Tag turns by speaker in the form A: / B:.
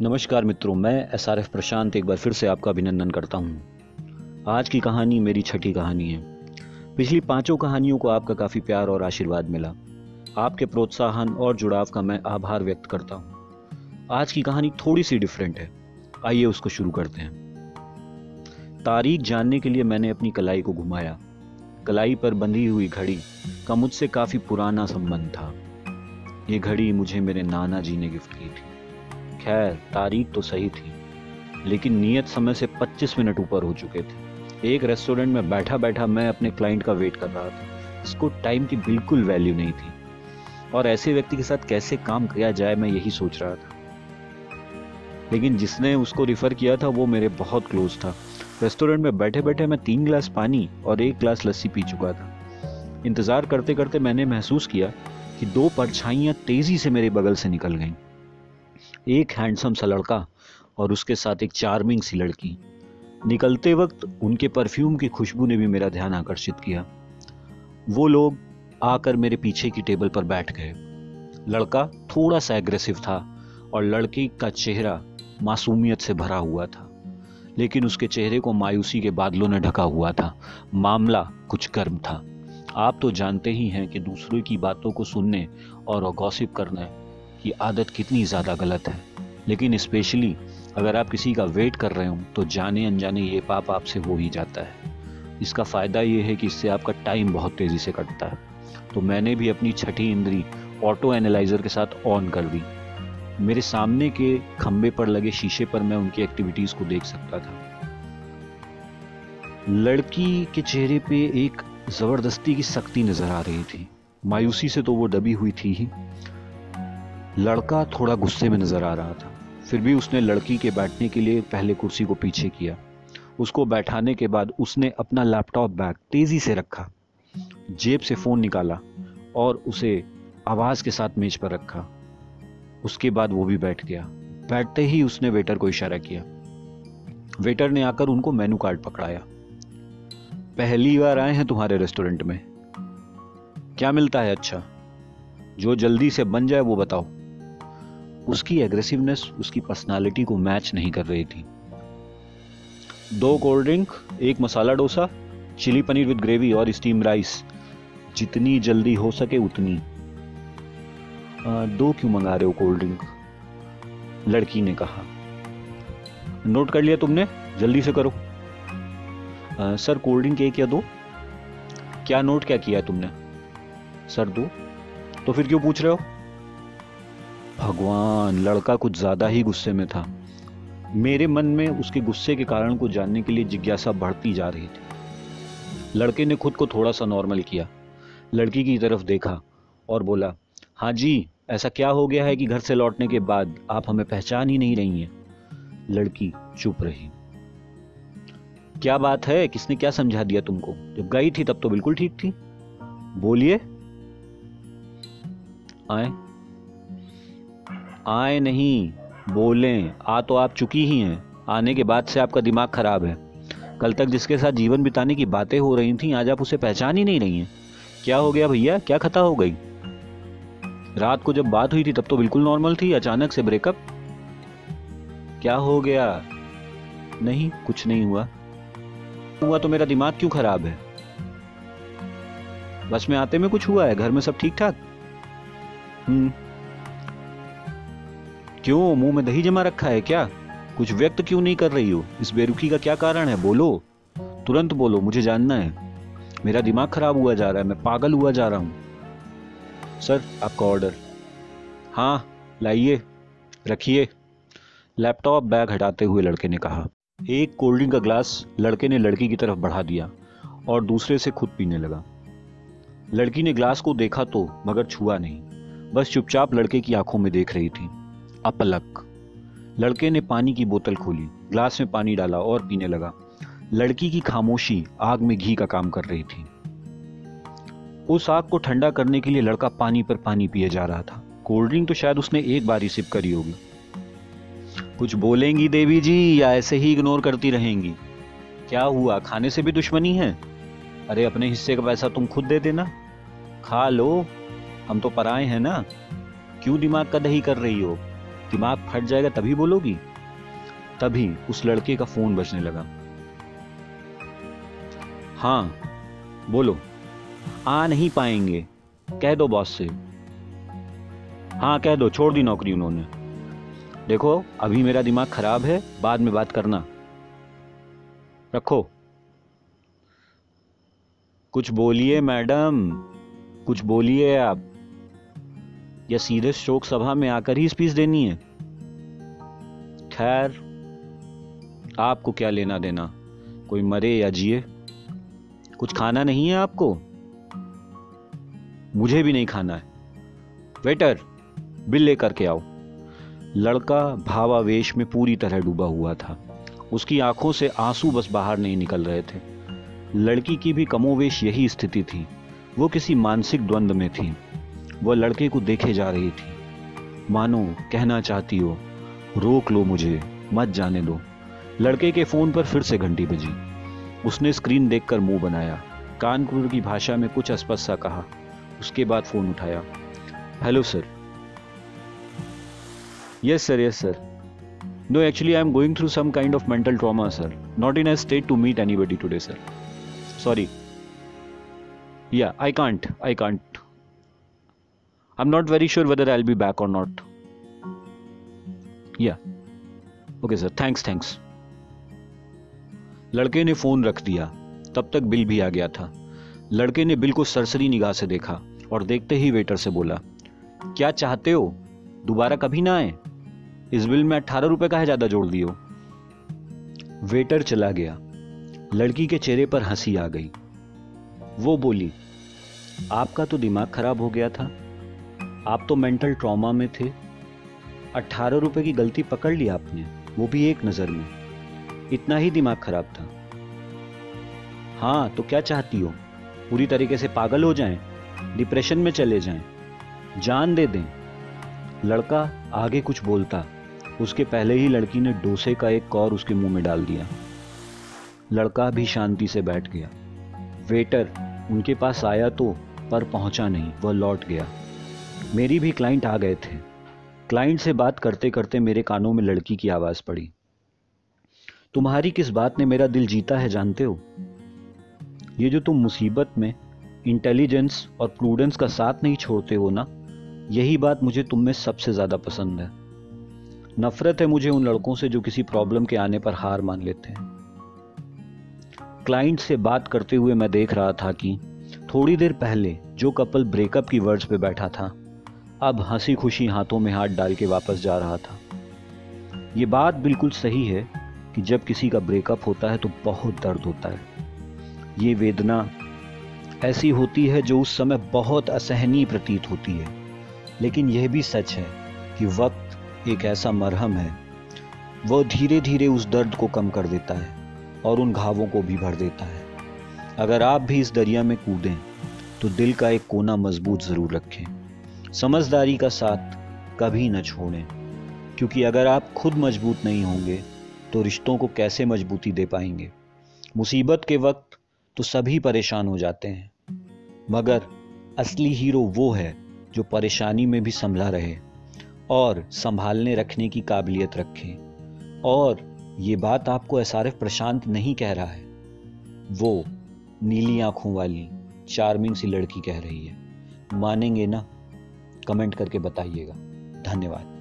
A: नमस्कार मित्रों, मैं SRF प्रशांत एक बार फिर से आपका अभिनंदन करता हूँ। आज की कहानी मेरी छठी कहानी है। पिछली 5 कहानियों को आपका काफ़ी प्यार और आशीर्वाद मिला। आपके प्रोत्साहन और जुड़ाव का मैं आभार व्यक्त करता हूँ। आज की कहानी थोड़ी सी डिफरेंट है। आइए उसको शुरू करते हैं। तारीख जानने के लिए मैंने अपनी कलाई को घुमाया। कलाई पर बंधी हुई घड़ी का मुझसे काफ़ी पुराना संबंध था। ये घड़ी मुझे मेरे नाना जी ने गिफ्ट की थी। खैर, तारीख तो सही थी, लेकिन नियत समय से 25 मिनट ऊपर हो चुके थे। एक रेस्टोरेंट में बैठा बैठा मैं अपने क्लाइंट का वेट कर रहा था। इसको टाइम की बिल्कुल वैल्यू नहीं थी और ऐसे व्यक्ति के साथ कैसे काम किया जाए, मैं यही सोच रहा था। लेकिन जिसने उसको रिफर किया था वो मेरे बहुत क्लोज था। रेस्टोरेंट में बैठे बैठे मैं 3 गिलास पानी और 1 गिलास लस्सी पी चुका था। इंतजार करते करते मैंने महसूस किया कि 2 परछाइयां तेजी से मेरे बगल से निकल गईं। एक हैंडसम सा लड़का और उसके साथ एक चार्मिंग सी लड़की। निकलते वक्त उनके परफ्यूम की खुशबू ने भी मेरा ध्यान आकर्षित किया। वो लोग आकर मेरे पीछे की टेबल पर बैठ गए। लड़का थोड़ा सा एग्रेसिव था और लड़की का चेहरा मासूमियत से भरा हुआ था, लेकिन उसके चेहरे को मायूसी के बादलों ने ढका हुआ था। मामला कुछ गर्म था। आप तो जानते ही हैं कि दूसरों की बातों को सुनने और गॉसिप करने की आदत कितनी ज़्यादा गलत है, लेकिन स्पेशली अगर आप किसी का वेट कर रहे हो तो जाने अनजाने ये पाप आपसे हो ही जाता है। इसका फ़ायदा ये है कि इससे आपका टाइम बहुत तेज़ी से कटता है। तो मैंने भी अपनी छठी इंद्री ऑटो एनालाइजर के साथ ऑन कर दी। मेरे सामने के खंबे पर लगे शीशे पर मैं उनकी एक्टिविटीज़ को देख सकता था। लड़की के चेहरे पे एक ज़बरदस्ती की सख्ती नज़र आ रही थी। मायूसी से तो वो दबी हुई थी ही। लड़का थोड़ा गुस्से में नजर आ रहा था। फिर भी उसने लड़की के बैठने के लिए पहले कुर्सी को पीछे किया। उसको बैठाने के बाद उसने अपना लैपटॉप बैग तेजी से रखा, जेब से फोन निकाला और उसे आवाज के साथ मेज पर रखा। उसके बाद वो भी बैठ गया। बैठते ही उसने वेटर को इशारा किया। वेटर ने आकर उनको मेनू कार्ड पकड़ाया। पहली बार आए हैं तुम्हारे रेस्टोरेंट में, क्या मिलता है अच्छा? जो जल्दी से बन जाए वो बताओ। उसकी एग्रेसिवनेस उसकी पर्सनालिटी को मैच नहीं कर रही थी। 2 cold drink, 1 masala dosa, chilli paneer with gravy और स्टीम राइस। जितनी जल्दी हो सके उतनी। 2 क्यों मंगा रहे हो कोल्ड ड्रिंक? लड़की ने कहा। नोट कर लिया तुमने? जल्दी से करो। सर, कोल्ड ड्रिंक 1 या 2? क्या नोट क्या किया तुमने? सर 2। तो फिर क्यों पूछ रहे हो? भगवान, लड़का कुछ ज्यादा ही गुस्से में था। मेरे मन में उसके गुस्से के कारण को जानने के लिए जिज्ञासा बढ़ती जा रही थी। लड़के ने खुद को थोड़ा सा नॉर्मल किया, लड़की की तरफ देखा और बोला, हाँ जी, ऐसा क्या हो गया है कि घर से लौटने के बाद आप हमें पहचान ही नहीं रही हैं? लड़की चुप रही। क्या बात है? किसने क्या समझा दिया तुमको? जब गई थी तब तो बिल्कुल ठीक थी। बोलिए। आए नहीं, बोलें। आ तो आप चुकी ही हैं। आने के बाद से आपका दिमाग खराब है। कल तक जिसके साथ जीवन बिताने की बातें हो रही थी, आज आप उसे पहचान ही नहीं रही हैं। क्या हो गया भैया? क्या खता हो गई? रात को जब बात हुई थी तब तो बिल्कुल नॉर्मल थी, अचानक से ब्रेकअप। क्या हो गया? नहीं, कुछ नहीं हुआ। तो मेरा दिमाग क्यों खराब है? बस में आते में कुछ हुआ है? घर में सब ठीक ठाक? क्यों, मुंह में दही जमा रखा है क्या? कुछ व्यक्त क्यों नहीं कर रही हो? इस बेरुखी का क्या कारण है? बोलो, तुरंत बोलो, मुझे जानना है। मेरा दिमाग खराब हुआ जा रहा है, मैं पागल हुआ जा रहा हूं। सर, आपका ऑर्डर। हाँ, लाइए, रखिए। लैपटॉप बैग हटाते हुए लड़के ने कहा। एक कोल्ड ड्रिंक का ग्लास लड़के ने लड़की की तरफ बढ़ा दिया और दूसरे से खुद पीने लगा। लड़की ने ग्लास को देखा तो मगर छुआ नहीं, बस चुपचाप लड़के की आंखों में देख रही थी। अपलक। लड़के ने पानी की बोतल खोली, ग्लास में पानी डाला और पीने लगा। लड़की की खामोशी आग में घी का काम कर रही थी। उस आग को ठंडा करने के लिए लड़का पानी पर पानी पिए जा रहा था। कोल्ड ड्रिंक तो शायद उसने एक बार ही सिप करी होगी। कुछ बोलेंगी देवी जी या ऐसे ही इग्नोर करती रहेंगी? क्या हुआ, खाने से भी दुश्मनी है? अरे अपने हिस्से का पैसा तुम खुद दे देना, खा लो, हम तो पराए हैं ना। क्यों दिमाग का दही कर रही हो? दिमाग फट जाएगा तभी बोलोगी? तभी उस लड़के का फोन बजने लगा। हाँ बोलो। आ नहीं पाएंगे, कह दो बॉस से। हाँ कह दो, छोड़ दी नौकरी उन्होंने। देखो अभी मेरा दिमाग खराब है, बाद में बात करना, रखो। कुछ बोलिए मैडम, कुछ बोलिए आप, या सीधे शोक सभा में आकर ही स्पीच देनी है? खैर आपको क्या लेना देना, कोई मरे या जिए। कुछ खाना नहीं है आपको? मुझे भी नहीं खाना है। वेटर, बिल लेकर के आओ। लड़का भावावेश में पूरी तरह डूबा हुआ था। उसकी आंखों से आंसू बस बाहर नहीं निकल रहे थे। लड़की की भी कमोवेश यही स्थिति थी। वो किसी मानसिक द्वंद्व में थी। वह लड़के को देखे जा रही थी, मानो कहना चाहती हो, रोक लो मुझे, मत जाने दो। लड़के के फोन पर फिर से घंटी बजी। उसने स्क्रीन देखकर मुंह बनाया, कानपुर की भाषा में कुछ अस्पष्ट सा कहा। उसके बाद फोन उठाया। Hello sir. Yes sir, yes sir. No actually I am going through some kind of mental trauma sir, not in a state to meet anybody today sir, sorry. Yeah I can't I'm not very sure whether I'll be back or not. Yeah. Okay sir, thanks. लड़के ने phone रख दिया। तब तक bill भी आ गया था। लड़के ने बिल को सरसरी निगाह से देखा और देखते ही वेटर से बोला, क्या चाहते हो? दोबारा कभी ना आए? इस बिल में 18 रुपए का है ज्यादा जोड़ दियो। वेटर चला गया। लड़की के चेहरे पर हंसी आ गई। वो बोली, आपका तो दिमाग खराब हो गया था, आप तो मेंटल ट्रॉमा में थे। 18 रुपए की गलती पकड़ ली आपने, वो भी एक नजर में। इतना ही दिमाग खराब था। हाँ तो क्या चाहती हो? पूरी तरीके से पागल हो जाएं, डिप्रेशन में चले जाएं, जान दे दें? लड़का आगे कुछ बोलता, उसके पहले ही लड़की ने डोसे का एक कौर उसके मुंह में डाल दिया। लड़का भी शांति से बैठ गया। वेटर उनके पास आया तो, पर पहुंचा नहीं, वह लौट गया। मेरी भी क्लाइंट आ गए थे। क्लाइंट से बात करते करते मेरे कानों में लड़की की आवाज पड़ी। तुम्हारी किस बात ने मेरा दिल जीता है जानते हो? ये जो तुम मुसीबत में इंटेलिजेंस और प्रूडेंस का साथ नहीं छोड़ते हो ना, यही बात मुझे तुम में सबसे ज्यादा पसंद है। नफरत है मुझे उन लड़कों से जो किसी प्रॉब्लम के आने पर हार मान लेते हैं। क्लाइंट से बात करते हुए मैं देख रहा था कि थोड़ी देर पहले जो कपल ब्रेकअप की वर्ड्स पे बैठा था, अब हंसी खुशी हाथों में हाथ डाल के वापस जा रहा था। ये बात बिल्कुल सही है कि जब किसी का ब्रेकअप होता है तो बहुत दर्द होता है। ये वेदना ऐसी होती है जो उस समय बहुत असहनीय प्रतीत होती है। लेकिन यह भी सच है कि वक्त एक ऐसा मरहम है, वह धीरे धीरे उस दर्द को कम कर देता है और उन घावों को भी भर देता है। अगर आप भी इस दरिया में कूदें तो दिल का एक कोना मजबूत जरूर रखें। समझदारी का साथ कभी न छोड़ें, क्योंकि अगर आप खुद मजबूत नहीं होंगे तो रिश्तों को कैसे मजबूती दे पाएंगे। मुसीबत के वक्त तो सभी परेशान हो जाते हैं, मगर असली हीरो वो है जो परेशानी में भी संभला रहे और संभालने रखने की काबिलियत रखे। और ये बात आपको एसआरएफ प्रशांत नहीं कह रहा है, वो नीली आंखों वाली चार्मिंग सी लड़की कह रही है। मानेंगे ना? कमेंट करके बताइएगा। धन्यवाद।